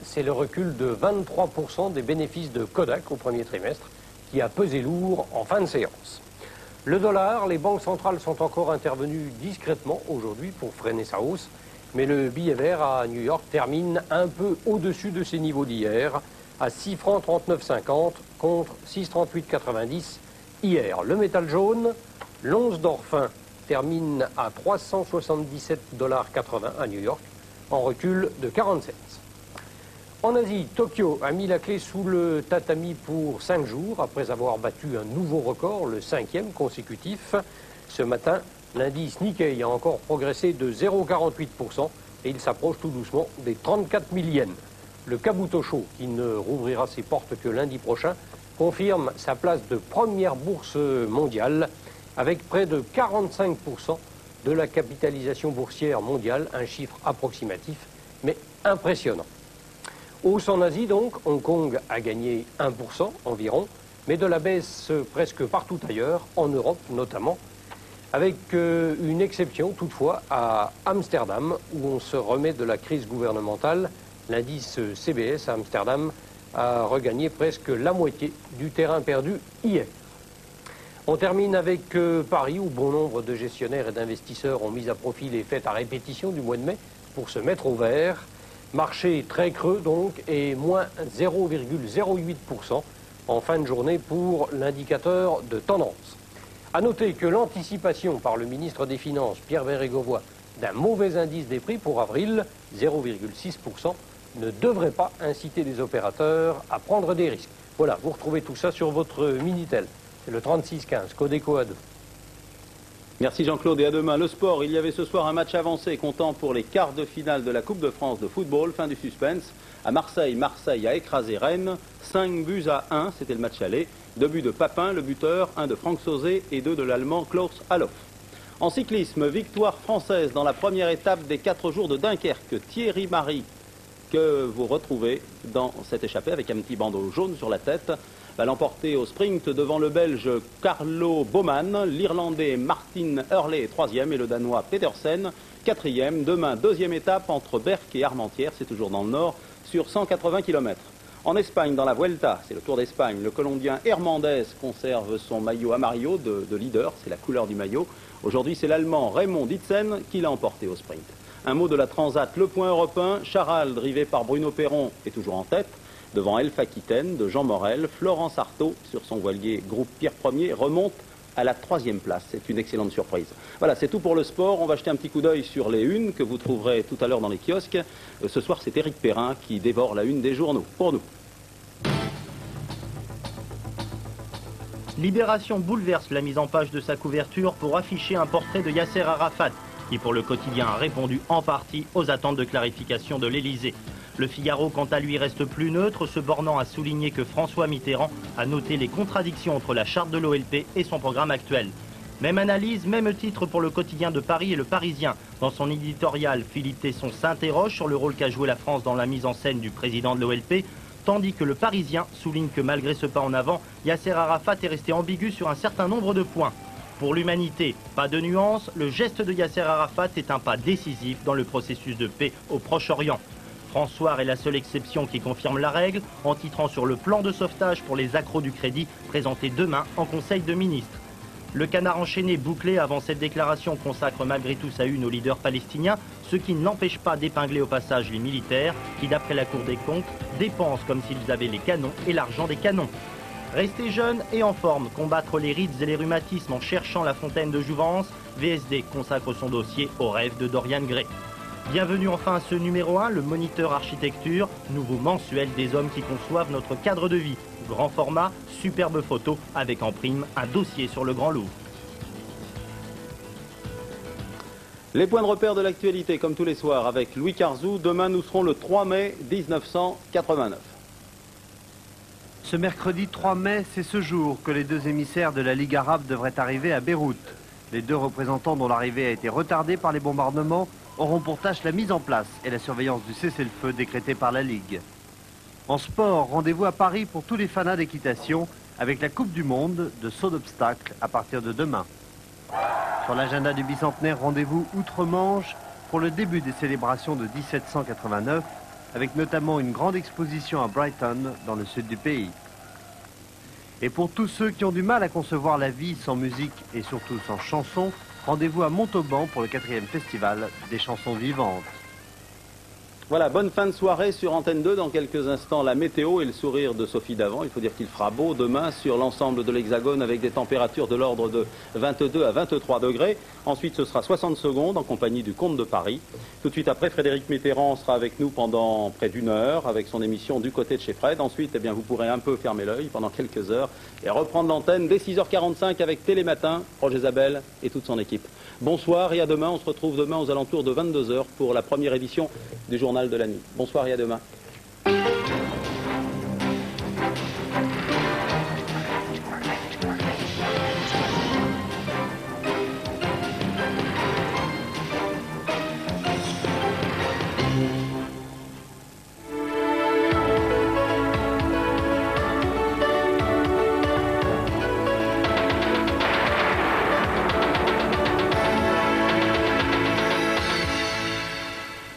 c'est le recul de 23% des bénéfices de Kodak au premier trimestre qui a pesé lourd en fin de séance. Le dollar, les banques centrales sont encore intervenues discrètement aujourd'hui pour freiner sa hausse, mais le billet vert à New York termine un peu au-dessus de ses niveaux d'hier, à 6 francs 39,50 contre 6,38,90 hier. Le métal jaune, l'once d'or fin, termine à 377,80 $ à New York, en recul de 40 cents. En Asie, Tokyo a mis la clé sous le tatami pour 5 jours, après avoir battu un nouveau record, le 5e consécutif. Ce matin, l'indice Nikkei a encore progressé de 0,48% et il s'approche tout doucement des 34 000 yens. Le Kabutosho, qui ne rouvrira ses portes que lundi prochain, confirme sa place de première bourse mondiale avec près de 45% de la capitalisation boursière mondiale, un chiffre approximatif mais impressionnant. Hausse en Asie donc, Hong Kong a gagné 1% environ, mais de la baisse presque partout ailleurs, en Europe notamment, avec une exception toutefois à Amsterdam, où on se remet de la crise gouvernementale. L'indice CBS à Amsterdam a regagné presque la moitié du terrain perdu hier. On termine avec Paris, où bon nombre de gestionnaires et d'investisseurs ont mis à profit les fêtes à répétition du mois de mai pour se mettre au vert. Marché très creux donc et moins 0,08% en fin de journée pour l'indicateur de tendance. A noter que l'anticipation par le ministre des Finances, Pierre Bérégovoy, d'un mauvais indice des prix pour avril, 0,6%, ne devrait pas inciter les opérateurs à prendre des risques. Voilà, vous retrouvez tout ça sur votre Minitel. C'est le 3615, Codeco A2. Merci Jean-Claude et à demain. Le sport, il y avait ce soir un match avancé comptant pour les quarts de finale de la Coupe de France de football. Fin du suspense. À Marseille, Marseille a écrasé Rennes. 5-1, c'était le match aller. 2 buts de Papin, le buteur, 1 de Franck Sauzé et 2 de l'Allemand Klaus Allofs. En cyclisme, victoire française dans la première étape des 4 jours de Dunkerque. Thierry Marie, que vous retrouvez dans cette échappée avec un petit bandeau jaune sur la tête, va l'emporter au sprint devant le Belge Carlo Baumann, l'Irlandais Martin Hurley est 3e et le Danois Pedersen 4e. Demain, 2e étape entre Berck et Armentières, c'est toujours dans le nord, sur 180 km. En Espagne, dans la Vuelta, c'est le Tour d'Espagne, le Colombien Hermandez conserve son maillot amarillo de leader, c'est la couleur du maillot. Aujourd'hui, c'est l'Allemand Raymond Ditzen qui l'a emporté au sprint. Un mot de la Transat, le point européen, Charal, drivé par Bruno Perron, est toujours en tête. Devant Elf Aquitaine de Jean Morel, Florence Artaud, sur son voilier groupe Pierre Ier, remonte à la 3e place. C'est une excellente surprise. Voilà, c'est tout pour le sport. On va jeter un petit coup d'œil sur les unes que vous trouverez tout à l'heure dans les kiosques. Ce soir, c'est Éric Perrin qui dévore la une des journaux. Pour nous. Libération bouleverse la mise en page de sa couverture pour afficher un portrait de Yasser Arafat, qui pour le quotidien a répondu en partie aux attentes de clarification de l'Elysée. Le Figaro, quant à lui, reste plus neutre, se bornant à souligner que François Mitterrand a noté les contradictions entre la charte de l'OLP et son programme actuel. Même analyse, même titre pour le quotidien de Paris et le Parisien. Dans son éditorial, Philippe Tesson s'interroge sur le rôle qu'a joué la France dans la mise en scène du président de l'OLP, tandis que le Parisien souligne que malgré ce pas en avant, Yasser Arafat est resté ambigu sur un certain nombre de points. Pour l'humanité, pas de nuance, le geste de Yasser Arafat est un pas décisif dans le processus de paix au Proche-Orient. François est la seule exception qui confirme la règle, en titrant sur le plan de sauvetage pour les accros du crédit, présenté demain en Conseil de ministres. Le canard enchaîné bouclé avant cette déclaration consacre malgré tout sa une au leader palestinien, ce qui ne l'empêche pas d'épingler au passage les militaires, qui d'après la Cour des comptes, dépensent comme s'ils avaient les canons et l'argent des canons. Rester jeune et en forme, combattre les rides et les rhumatismes en cherchant la fontaine de jouvence, VSD consacre son dossier au rêve de Dorian Gray. Bienvenue enfin à ce numéro 1, le Moniteur Architecture, nouveau mensuel des hommes qui conçoivent notre cadre de vie. Grand format, superbe photo, avec en prime un dossier sur le Grand Louvre. Les points de repère de l'actualité, comme tous les soirs, avec Louis Carzou. Demain, nous serons le 3 mai 1989. Ce mercredi 3 mai, c'est ce jour que les 2 émissaires de la Ligue arabe devraient arriver à Beyrouth. Les 2 représentants dont l'arrivée a été retardée par les bombardements auront pour tâche la mise en place et la surveillance du cessez-le-feu décrété par la Ligue. En sport, rendez-vous à Paris pour tous les fanats d'équitation avec la Coupe du Monde de saut d'obstacles à partir de demain. Sur l'agenda du bicentenaire, rendez-vous outre-Manche pour le début des célébrations de 1789 avec notamment une grande exposition à Brighton, dans le sud du pays. Et pour tous ceux qui ont du mal à concevoir la vie sans musique et surtout sans chansons, rendez-vous à Montauban pour le 4e festival des chansons vivantes. Voilà, bonne fin de soirée sur Antenne 2. Dans quelques instants, la météo et le sourire de Sophie Davant. Il faut dire qu'il fera beau demain sur l'ensemble de l'Hexagone avec des températures de l'ordre de 22 à 23 degrés. Ensuite, ce sera 60 secondes en compagnie du Comte de Paris. Tout de suite après, Frédéric Mitterrand sera avec nous pendant près d'une heure avec son émission Du côté de chez Fred. Ensuite, eh bien, vous pourrez un peu fermer l'œil pendant quelques heures et reprendre l'antenne dès 6h45 avec Télématin, Roger Isabelle et toute son équipe. Bonsoir et à demain. On se retrouve demain aux alentours de 22h pour la première édition du Journal de la Nuit. Bonsoir et à demain.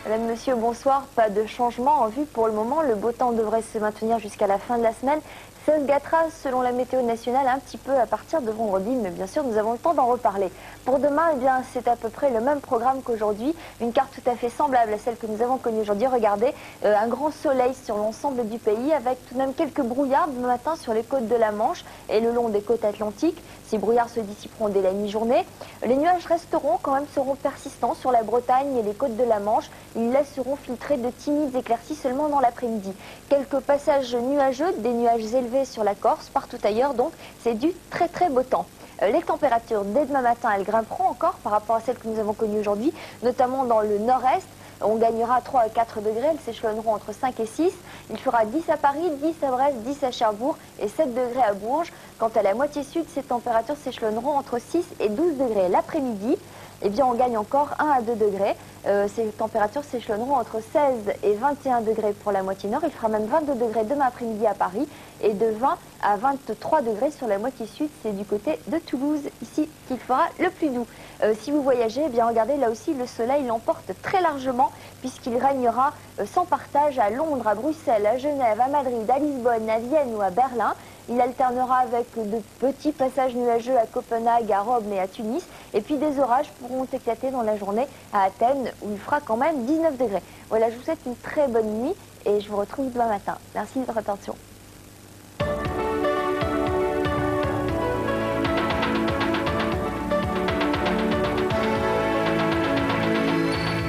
Madame, Monsieur, bonsoir. Pas de changement en vue pour le moment. Le beau temps devrait se maintenir jusqu'à la fin de la semaine. Ça se gâtera, selon la météo nationale, un petit peu à partir de vendredi, mais bien sûr, nous avons le temps d'en reparler. Pour demain, eh bien, c'est à peu près le même programme qu'aujourd'hui. Une carte tout à fait semblable à celle que nous avons connue aujourd'hui. Regardez, un grand soleil sur l'ensemble du pays, avec tout de même quelques brouillards demain matin sur les côtes de la Manche et le long des côtes atlantiques. Ces brouillards se dissiperont dès la mi-journée. Les nuages resteront, quand même, seront persistants sur la Bretagne et les côtes de la Manche. Ils laisseront filtrer de timides éclaircies seulement dans l'après-midi. Quelques passages nuageux, des nuages élevés sur la Corse, partout ailleurs, donc c'est du très très beau temps. Les températures, dès demain matin, elles grimperont encore par rapport à celles que nous avons connues aujourd'hui, notamment dans le nord-est. On gagnera 3 à 4 degrés, elles s'échelonneront entre 5 et 6. Il fera 10 à Paris, 10 à Brest, 10 à Cherbourg et 7 degrés à Bourges. Quant à la moitié sud, ces températures s'échelonneront entre 6 et 12 degrés. L'après-midi, eh bien, on gagne encore 1 à 2 degrés. Ces températures s'échelonneront entre 16 et 21 degrés pour la moitié nord. Il fera même 22 degrés demain après-midi à Paris et de 20 à 23 degrés sur la moitié sud. C'est du côté de Toulouse, ici, qu'il fera le plus doux. Si vous voyagez, eh bien, regardez, là aussi, le soleil l'emporte très largement puisqu'il régnera sans partage à Londres, à Bruxelles, à Genève, à Madrid, à Lisbonne, à Vienne ou à Berlin. Il alternera avec de petits passages nuageux à Copenhague, à Rome et à Tunis. Et puis des orages pourront éclater dans la journée à Athènes où il fera quand même 19 degrés. Voilà, je vous souhaite une très bonne nuit et je vous retrouve demain matin. Merci de votre attention.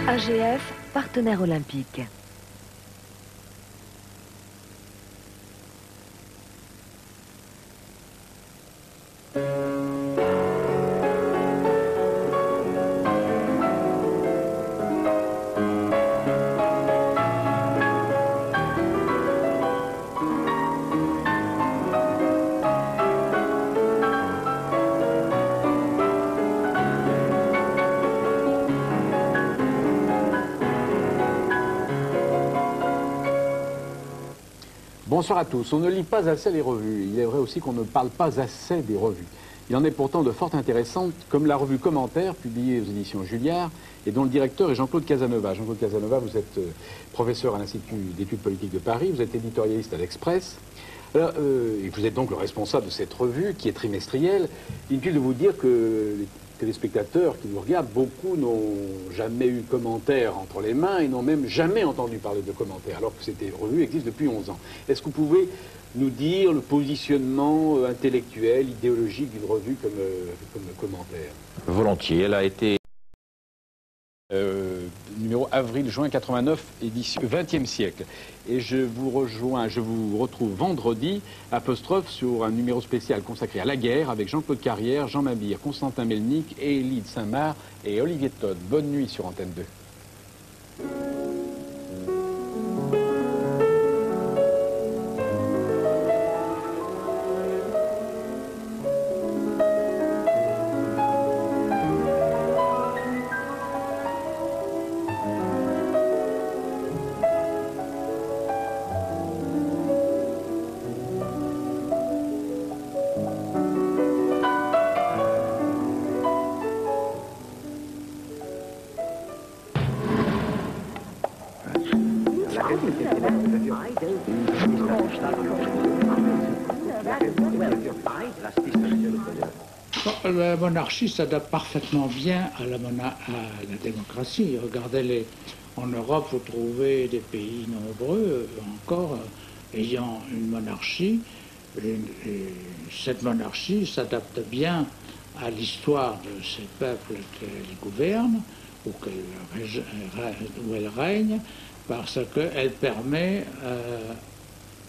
AGF, partenaire olympique. Bonsoir à tous. On ne lit pas assez les revues. Il est vrai aussi qu'on ne parle pas assez des revues. Il en est pourtant de fort intéressantes, comme la revue Commentaire, publiée aux éditions Julliard, et dont le directeur est Jean-Claude Casanova. Jean-Claude Casanova, vous êtes professeur à l'Institut d'études politiques de Paris, vous êtes éditorialiste à l'Express, et vous êtes donc le responsable de cette revue qui est trimestrielle. Inutile de vous dire que les téléspectateurs qui nous regardent, beaucoup n'ont jamais eu commentaire entre les mains et n'ont même jamais entendu parler de commentaires, alors que cette revue existe depuis 11 ans. Est-ce que vous pouvez nous dire le positionnement intellectuel, idéologique d'une revue comme Commentaire? Volontiers, elle a été... Numéro avril-juin 89, édition 20e siècle. Et je vous retrouve vendredi, apostrophe, sur un numéro spécial consacré à la guerre avec Jean-Claude Carrière, Jean Mabir, Constantin Melnik, Élide Saint-Marc et Olivier Todd. Bonne nuit sur Antenne 2. La monarchie s'adapte parfaitement bien à la démocratie. Regardez, en Europe, vous trouvez des pays nombreux encore ayant une monarchie. Et cette monarchie s'adapte bien à l'histoire de ces peuples qu'elle gouverne ou où elle règne, parce qu'elle permet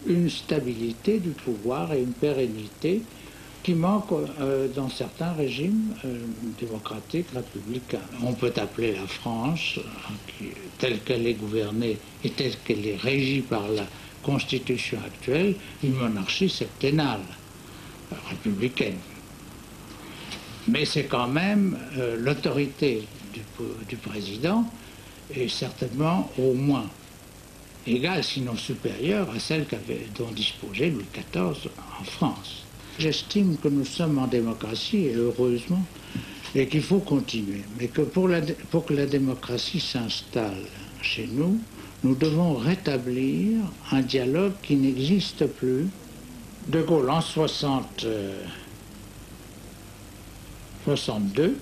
une stabilité du pouvoir et une pérennité qui manque dans certains régimes démocratiques républicains. On peut appeler la France, telle qu'elle est gouvernée et telle qu'elle est régie par la Constitution actuelle, une monarchie septennale, républicaine. Mais c'est quand même l'autorité du président est certainement au moins égale, sinon supérieure, à celle dont disposait Louis XIV en France. J'estime que nous sommes en démocratie, et heureusement, et qu'il faut continuer. Mais que pour que la démocratie s'installe chez nous, nous devons rétablir un dialogue qui n'existe plus. De Gaulle, en 62,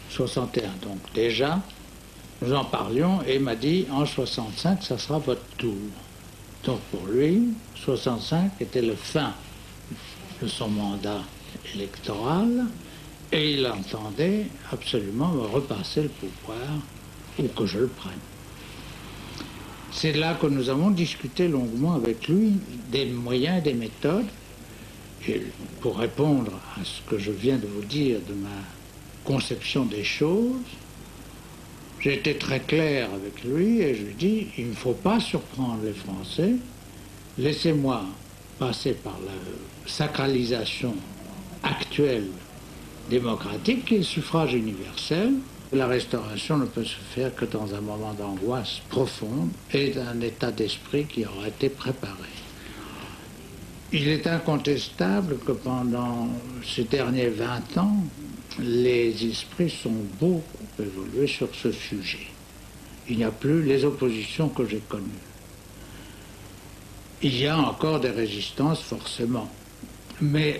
61 donc déjà, nous en parlions et il m'a dit en 65, ça sera votre tour. Donc pour lui, 65 était le fin de son mandat électoral et il entendait absolument me repasser le pouvoir ou que je le prenne. C'est là que nous avons discuté longuement avec lui des moyens et des méthodes. Et pour répondre à ce que je viens de vous dire de ma conception des choses, j'ai été très clair avec lui et je lui ai dit, il ne faut pas surprendre les Français, laissez-moi passer par la sacralisation actuelle démocratique qui est le suffrage universel. La restauration ne peut se faire que dans un moment d'angoisse profonde et d'un état d'esprit qui aura été préparé. Il est incontestable que pendant ces derniers 20 ans, les esprits sont beaucoup évolués sur ce sujet. Il n'y a plus les oppositions que j'ai connues. Il y a encore des résistances, forcément. Mais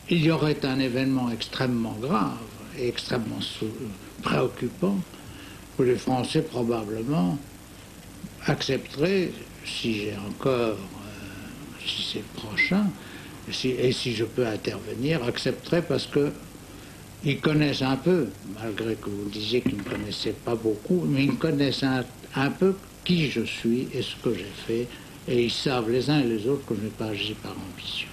il y aurait un événement extrêmement grave et extrêmement préoccupant que les Français probablement accepteraient, si j'ai encore, si c'est prochain, et si je peux intervenir, accepteraient parce qu'ils connaissent un peu, malgré que vous disiez qu'ils ne connaissaient pas beaucoup, mais ils connaissent un peu qui je suis et ce que j'ai fait, et ils savent les uns et les autres que je n'ai pas agi par ambition.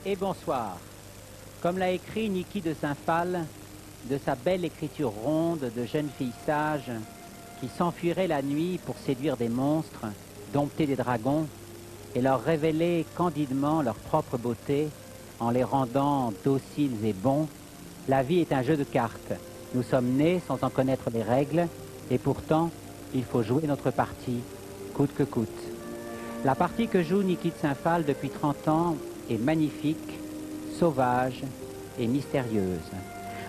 Et bonsoir. Comme l'a écrit Niki de Saint-Phal, de sa belle écriture ronde de jeune fille sage qui s'enfuirait la nuit pour séduire des monstres, dompter des dragons et leur révéler candidement leur propre beauté en les rendant dociles et bons, la vie est un jeu de cartes. Nous sommes nés sans en connaître les règles et pourtant il faut jouer notre partie, coûte que coûte. La partie que joue Niki de Saint-Phal depuis 30 ans est magnifique sauvage et mystérieuse.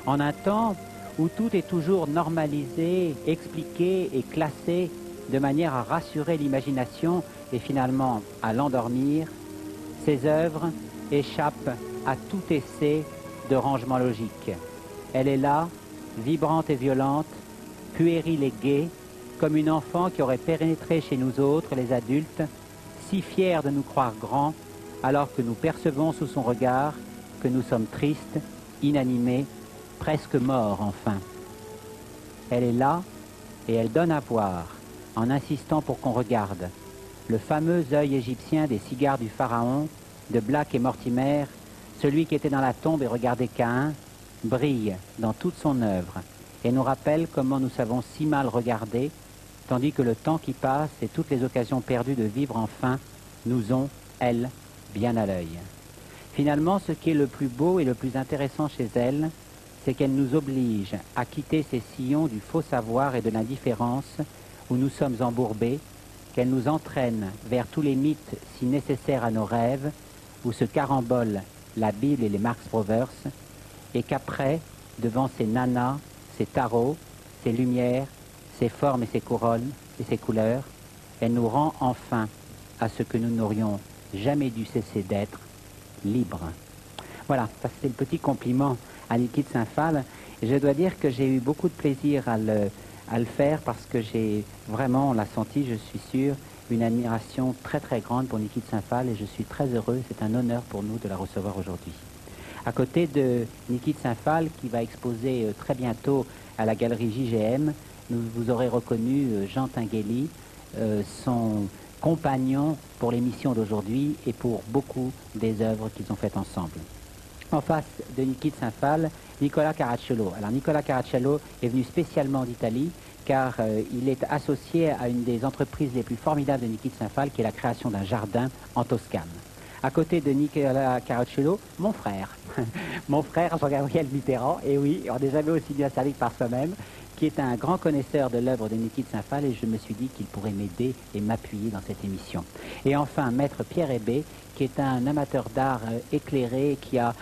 En un temps où tout est toujours normalisé, expliqué et classé de manière à rassurer l'imagination et finalement à l'endormir, ses œuvres échappent à tout essai de rangement logique. Elle est là, vibrante et violente, puérile et gaie, comme une enfant qui aurait pénétré chez nous autres, les adultes, si fiers de nous croire grands, alors que nous percevons sous son regard que nous sommes tristes, inanimés, presque morts enfin. Elle est là et elle donne à voir, en insistant pour qu'on regarde. Le fameux œil égyptien des cigares du pharaon, de Black et Mortimer, celui qui était dans la tombe et regardait Caïn, brille dans toute son œuvre et nous rappelle comment nous savons si mal regarder, tandis que le temps qui passe et toutes les occasions perdues de vivre enfin nous ont, elle, bien à l'œil. Finalement, ce qui est le plus beau et le plus intéressant chez elle, c'est qu'elle nous oblige à quitter ces sillons du faux savoir et de l'indifférence où nous sommes embourbés, qu'elle nous entraîne vers tous les mythes si nécessaires à nos rêves, où se carambolent la Bible et les Marx Brothers, et qu'après, devant ces nanas, ces tarots, ces lumières, ces formes et ces couronnes et ces couleurs, elle nous rend enfin à ce que nous n'aurions jamais dû cesser d'être, libres. Voilà, ça c'est le petit compliment à Niki de Saint-Phal. Et je dois dire que j'ai eu beaucoup de plaisir à le faire parce que j'ai vraiment, on l'a senti, je suis sûr, une admiration très très grande pour Niki de Saint-Phal et je suis très heureux, c'est un honneur pour nous de la recevoir aujourd'hui. À côté de Niki de Saint-Phal qui va exposer très bientôt à la galerie JGM, vous aurez reconnu Jean Tinguely, son compagnon pour l'émission d'aujourd'hui et pour beaucoup des œuvres qu'ils ont faites ensemble. En face de Niki de Saint-Phal, Nicola Caracciolo. Alors Nicola Caracciolo est venu spécialement d'Italie car il est associé à une des entreprises les plus formidables de Niki de Saint-Phal qui est la création d'un jardin en Toscane. À côté de Nicola Caracciolo, mon frère, mon frère Jean-Gabriel Mitterrand, et oui, on n'est jamais aussi bien servi que par soi-même, qui est un grand connaisseur de l'œuvre de Niki de Saint-Phal et je me suis dit qu'il pourrait m'aider et m'appuyer dans cette émission. Et enfin, Maître Pierre Hébé, qui est un amateur d'art éclairé, qui a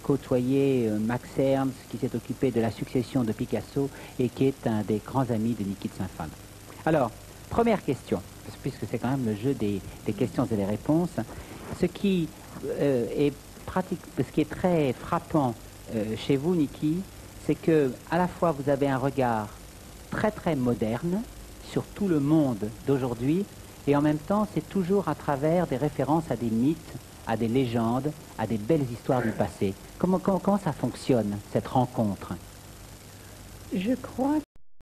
côtoyé Max Ernst, qui s'est occupé de la succession de Picasso et qui est un des grands amis de Niki de Saint-Phal. Alors, première question, puisque c'est quand même le jeu des questions et des réponses, ce qui est très frappant chez vous, Niki, c'est que à la fois vous avez un regard très très moderne sur tout le monde d'aujourd'hui et en même temps c'est toujours à travers des références à des mythes, à des légendes, à des belles histoires du passé. Comment ça fonctionne, cette rencontre? Je crois